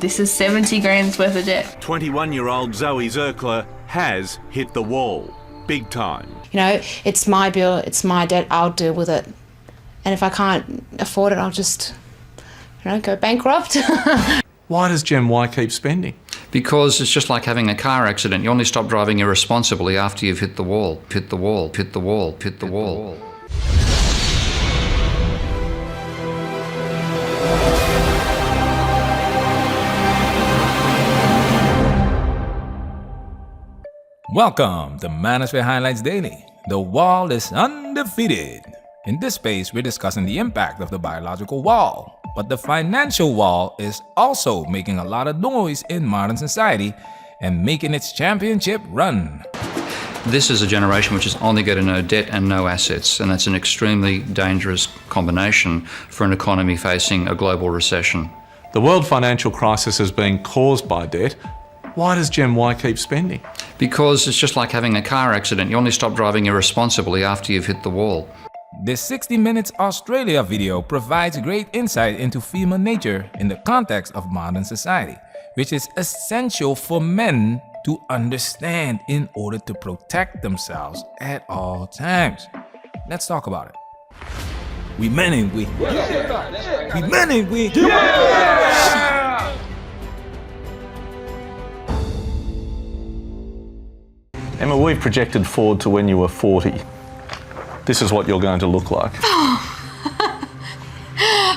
This is 70 grand's worth of debt. 21-year-old Zoe Zerkler has hit the wall, big time. You know, it's my bill, it's my debt, I'll deal with it. And if I can't afford it, I'll just, go bankrupt. Why does Gen Y keep spending? Because it's just like having a car accident. You only stop driving irresponsibly after you've hit the wall. Hit the wall, hit the wall, hit the wall. Welcome to Manosphere Highlights Daily. The wall is undefeated. In this space, we're discussing the impact of the biological wall. But the financial wall is also making a lot of noise in modern society and making its championship run. This is a generation which is only going to know debt and no assets, and that's an extremely dangerous combination for an economy facing a global recession. The world financial crisis is being caused by debt. Why does Gen Y keep spending? Because it's just like having a car accident. You only stop driving irresponsibly after you've hit the wall. This 60 Minutes Australia video provides great insight into female nature in the context of modern society, which is essential for men to understand in order to protect themselves at all times. Let's talk about it. We men ain't we? Yeah. We men ain't we? Yeah. Emma, we've projected forward to when you were 40. This is what you're going to look like.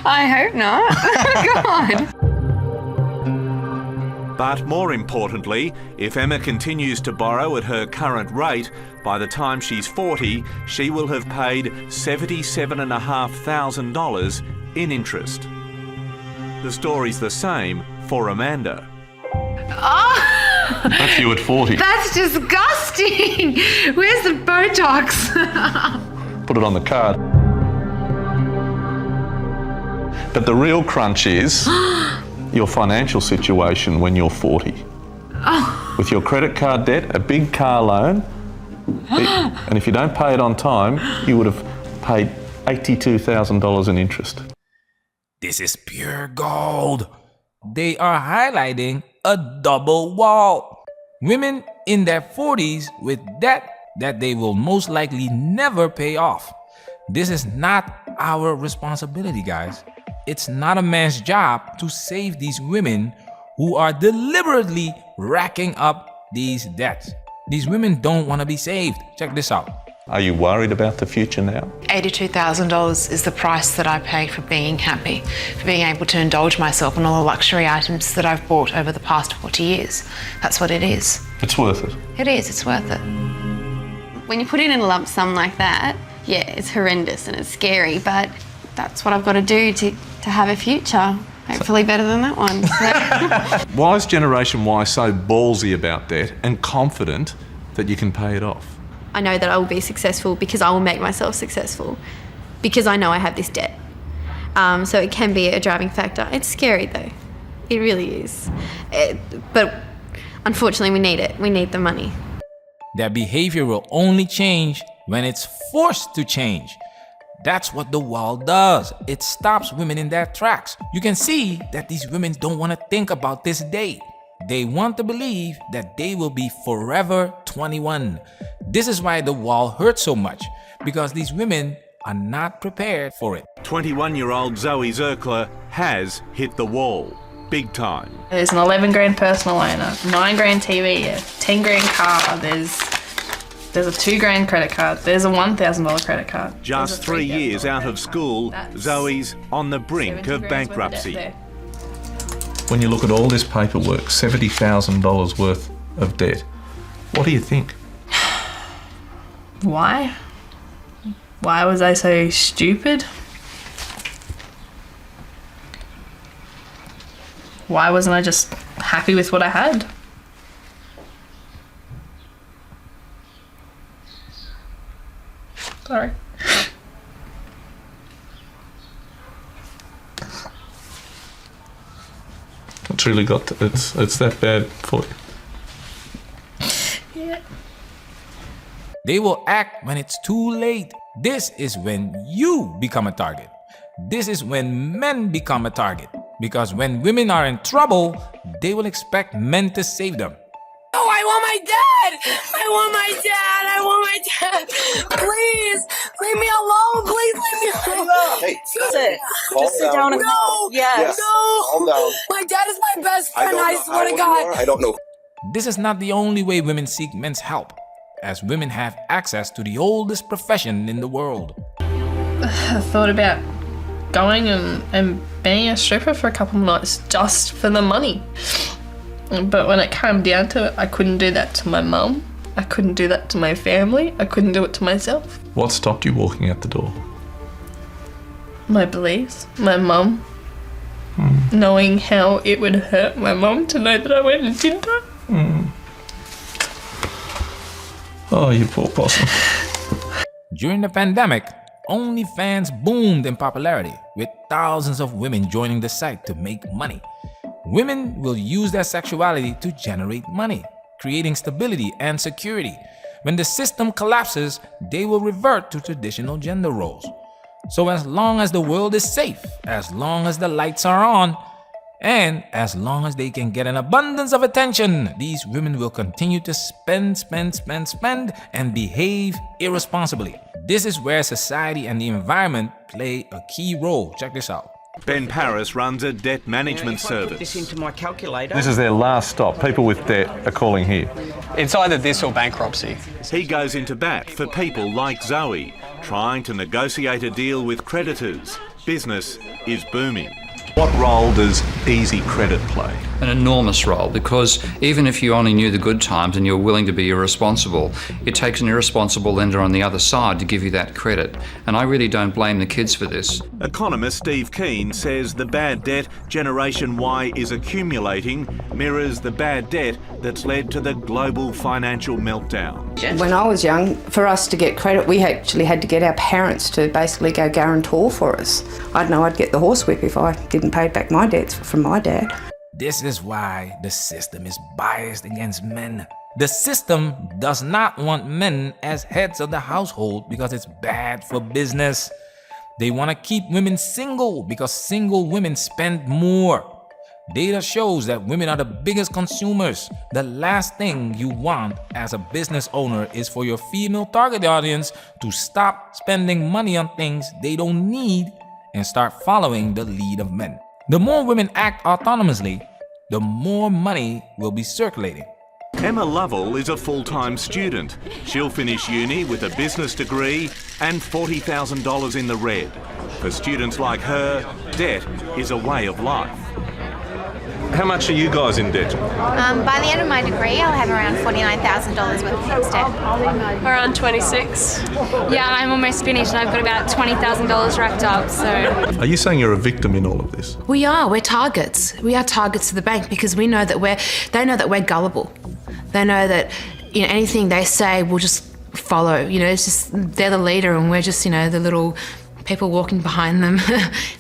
I hope not. God. But more importantly, if Emma continues to borrow at her current rate, by the time she's 40, she will have paid $77,500 in interest. The story's the same for Amanda. Oh! That's you at 40. That's disgusting. Where's the Botox? Put it on the card. But the real crunch is your financial situation when you're 40. Oh. With your credit card debt, a big car loan, and if you don't pay it on time, you would have paid $82,000 in interest. This is pure gold. They are highlighting a double wall. Women in their 40s with debt that they will most likely never pay off. This is not our responsibility, guys. It's not a man's job to save these women who are deliberately racking up these debts. These women don't want to be saved. Check this out. Are you worried about the future now? $82,000 is the price that I pay for being happy, for being able to indulge myself in all the luxury items that I've bought over the past 40 years. That's what it is. It's worth it. It is, it's worth it. When you put it in a lump sum like that, yeah, it's horrendous and it's scary, but that's what I've got to do to have a future. Hopefully better than that one. Why is Generation Y so ballsy about debt and confident that you can pay it off? I know that I will be successful because I will make myself successful because I know I have this debt. So it can be a driving factor. It's scary though. It really is. But unfortunately we need it. We need the money. Their behavior will only change when it's forced to change. That's what the wall does. It stops women in their tracks. You can see that these women don't want to think about this day. They want to believe that they will be forever 21. This is why the wall hurts so much, because these women are not prepared for it. 21-year-old Zoe Zerkler has hit the wall, big time. There's an 11 grand personal loan, a 9 grand TV, a 10 grand car, there's a 2 grand credit card, there's a $1,000 credit card. Just 3 years out of school, Zoe's on the brink of bankruptcy. When you look at all this paperwork, $70,000 worth of debt, what do you think? Why? Why was I so stupid? Why wasn't I just happy with what I had? Sorry. It's really it's that bad for you. Yeah. They will act when it's too late. This is when you become a target. This is when men become a target. Because when women are in trouble, they will expect men to save them. Oh, I want my dad! I want my dad! I want my dad! Please, leave me alone! Please leave me alone! Hey, sit. Just sit down and no! Yes. No! Calm down. My dad is my best friend, I swear to how old God. you are. I don't know. This is not the only way women seek men's help, as women have access to the oldest profession in the world. I thought about going and being a stripper for a couple of nights just for the money. But when it came down to it, I couldn't do that to my mum. I couldn't do that to my family. I couldn't do it to myself. What stopped you walking out the door? My beliefs, my mum. Knowing how it would hurt my mum to know that I went and did that. Oh, you poor possum. During the pandemic, OnlyFans boomed in popularity, with thousands of women joining the site to make money. Women will use their sexuality to generate money, creating stability and security. When the system collapses, they will revert to traditional gender roles. So as long as the world is safe, as long as the lights are on, and as long as they can get an abundance of attention, these women will continue to spend, and behave irresponsibly. This is where society and the environment play a key role. Check this out. Ben Paris runs a debt management service. This into my calculator. This is their last stop. People with debt are calling here. It's either this or bankruptcy. He goes into bat for people like Zoe, trying to negotiate a deal with creditors. Business is booming. What role does easy credit play? An enormous role, because even if you only knew the good times and you're willing to be irresponsible, it takes an irresponsible lender on the other side to give you that credit. And I really don't blame the kids for this. Economist Steve Keen says the bad debt Generation Y is accumulating mirrors the bad debt that's led to the global financial meltdown. When I was young, for us to get credit, we actually had to get our parents to basically go guarantor for us. I'd know I'd get the horsewhip if I didn't pay back my debts from my dad. This is why the system is biased against men. The system does not want men as heads of the household because it's bad for business. They want to keep women single because single women spend more. Data shows that women are the biggest consumers. The last thing you want as a business owner is for your female target audience to stop spending money on things they don't need and start following the lead of men. The more women act autonomously, the more money will be circulating. Emma Lovell is a full-time student. She'll finish uni with a business degree and $40,000 in the red. For students like her, debt is a way of life. How much are you guys in debt? By the end of my degree, I'll have around $49,000 worth of fixed debt. Around 26. Yeah, I'm almost finished and I've got about $20,000 wrapped up, so... Are you saying you're a victim in all of this? We are. We're targets. We are targets to the bank because we know that they know that we're gullible. They know that, you know, anything they say we'll just follow. You know, it's just they're the leader and we're just, you know, the little people walking behind them.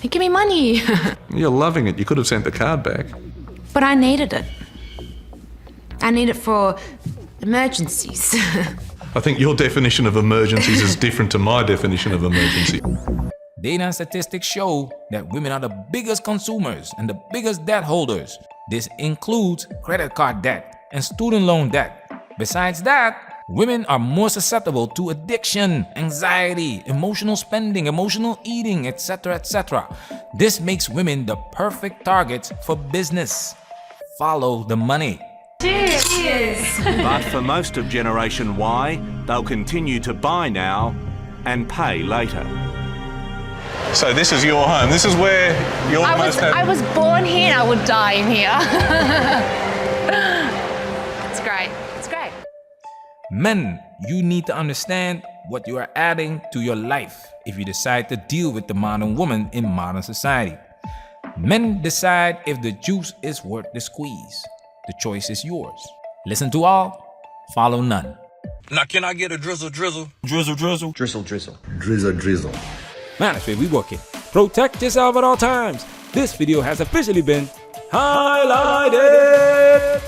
They give me money. You're loving it. You could have sent the card back. But I needed it. I need it for emergencies. I think your definition of emergencies is different to my definition of emergency. Data and statistics show that women are the biggest consumers and the biggest debt holders. This includes credit card debt and student loan debt. Besides that, women are more susceptible to addiction, anxiety, emotional spending, emotional eating, etc., etc. This makes women the perfect targets for business. Follow the money. Cheers! But for most of Generation Y, they'll continue to buy now and pay later. So this is your home. This is where you're I was born here and I would die in here. It's great. It's great. Men, you need to understand what you are adding to your life if you decide to deal with the modern woman in modern society. Men decide if the juice is worth the squeeze. The choice is yours. Listen to all, follow none. Now can I get a drizzle drizzle? Drizzle drizzle? Drizzle drizzle. Drizzle drizzle. Man, that's where we working. Protect yourself at all times. This video has officially been highlighted.